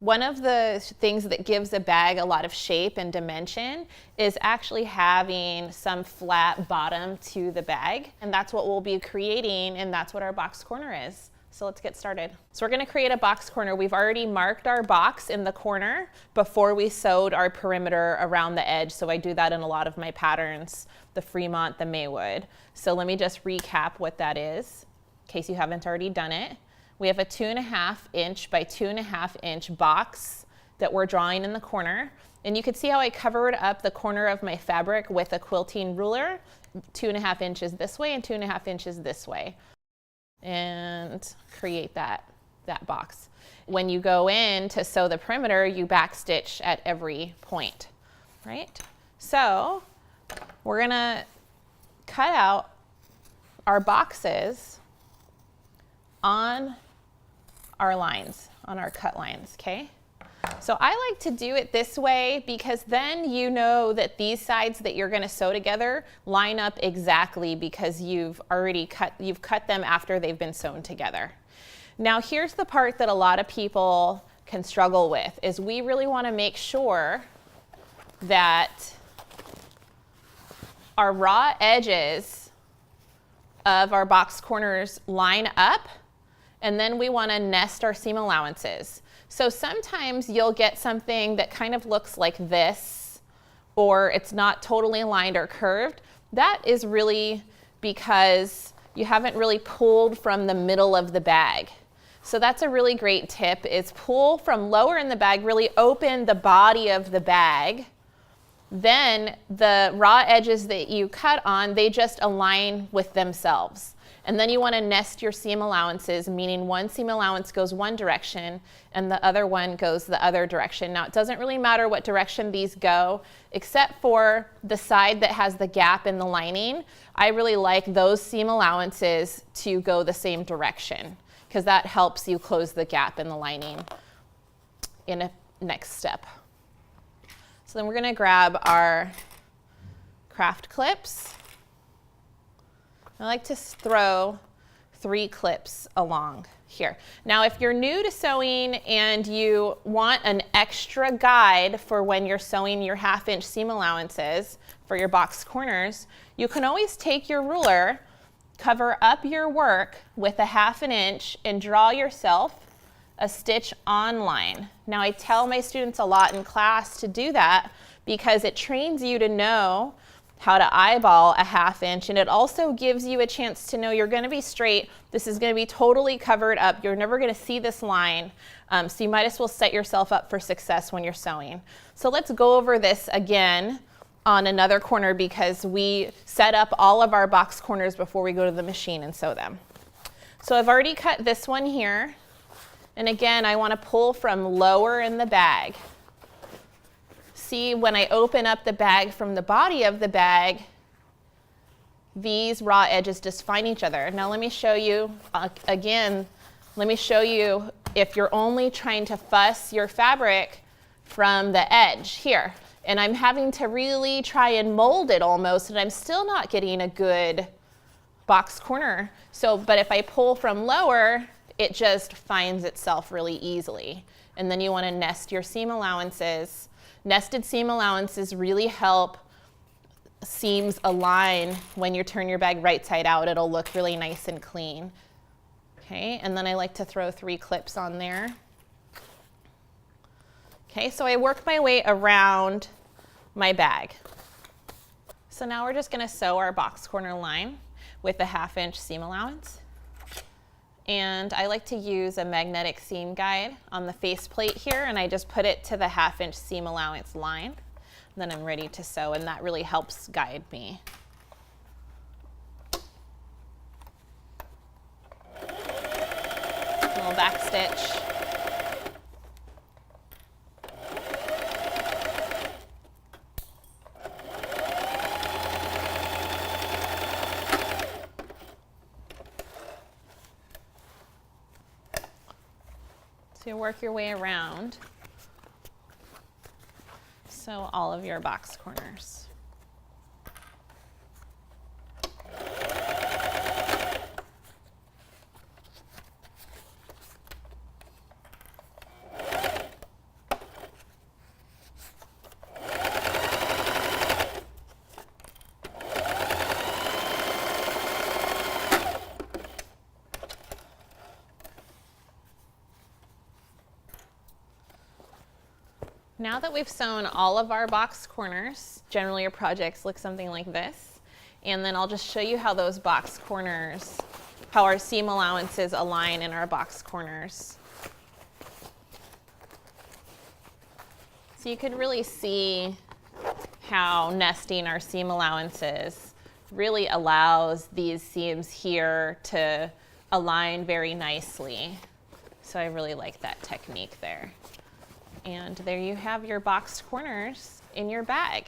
One of the things that gives a bag a lot of shape and dimension is actually having some flat bottom to the bag. And that's what we'll be creating, and that's what our box corner is. So let's get started. So we're gonna create a box corner. We've already marked our box in the corner before we sewed our perimeter around the edge. So I do that in a lot of my patterns, the Fremont, the Maywood. So let me just recap what that is, in case you haven't already done it. We have a 2.5 inch by 2.5 inch box that we're drawing in the corner. And you can see how I covered up the corner of my fabric with a quilting ruler, 2.5 inches this way and 2.5 inches this way. And create that box. When you go in to sew the perimeter, you backstitch at every point, right? So we're gonna cut out our boxes on our lines, on our cut lines, okay? So I like to do it this way because then you know that these sides that you're gonna sew together line up exactly because you've cut them after they've been sewn together. Now here's the part that a lot of people can struggle with, is we really wanna make sure that our raw edges of our box corners line up, and then we want to nest our seam allowances. So sometimes you'll get something that kind of looks like this, or it's not totally aligned or curved. That is really because you haven't really pulled from the middle of the bag. So that's a really great tip, is pull from lower in the bag, really open the body of the bag. Then the raw edges that you cut on, they just align with themselves. And then you want to nest your seam allowances, meaning one seam allowance goes one direction and the other one goes the other direction. Now it doesn't really matter what direction these go, except for the side that has the gap in the lining. I really like those seam allowances to go the same direction because that helps you close the gap in the lining in a next step. So then we're going to grab our craft clips. I like to throw 3 clips along here. Now, if you're new to sewing and you want an extra guide for when you're sewing your 1/2 inch seam allowances for your box corners, you can always take your ruler, cover up your work with a 1/2 inch and draw yourself a stitch on line. Now, I tell my students a lot in class to do that because it trains you to know how to eyeball a 1/2 inch, and it also gives you a chance to know you're going to be straight. This is going to be totally covered up. You're never going to see this line, so you might as well set yourself up for success when you're sewing. So let's go over this again on another corner because we set up all of our box corners before we go to the machine and sew them. So I've already cut this one here, and again I want to pull from lower in the bag. See, when I open up the bag from the body of the bag, these raw edges just find each other. Now let me show you, again, let me show you if you're only trying to fuss your fabric from the edge here. And I'm having to really try and mold it almost, and I'm still not getting a good box corner. So, but if I pull from lower, it just finds itself really easily. And then you want to nest your seam allowances. Nested seam allowances really help seams align when you turn your bag right side out. It'll look really nice and clean. Okay, and then I like to throw 3 clips on there. Okay, so I work my way around my bag. So now we're just going to sew our box corner line with a 1/2 inch seam allowance. And I like to use a magnetic seam guide on the faceplate here, and I just put it to the 1/2 inch seam allowance line. Then I'm ready to sew, and that really helps guide me. A little back stitch. So you work your way around, sew all of your box corners. Now that we've sewn all of our box corners, generally your projects look something like this. And then I'll just show you how those box corners, how our seam allowances align in our box corners. So you could really see how nesting our seam allowances really allows these seams here to align very nicely. So I really like that technique there. And there you have your boxed corners in your bag.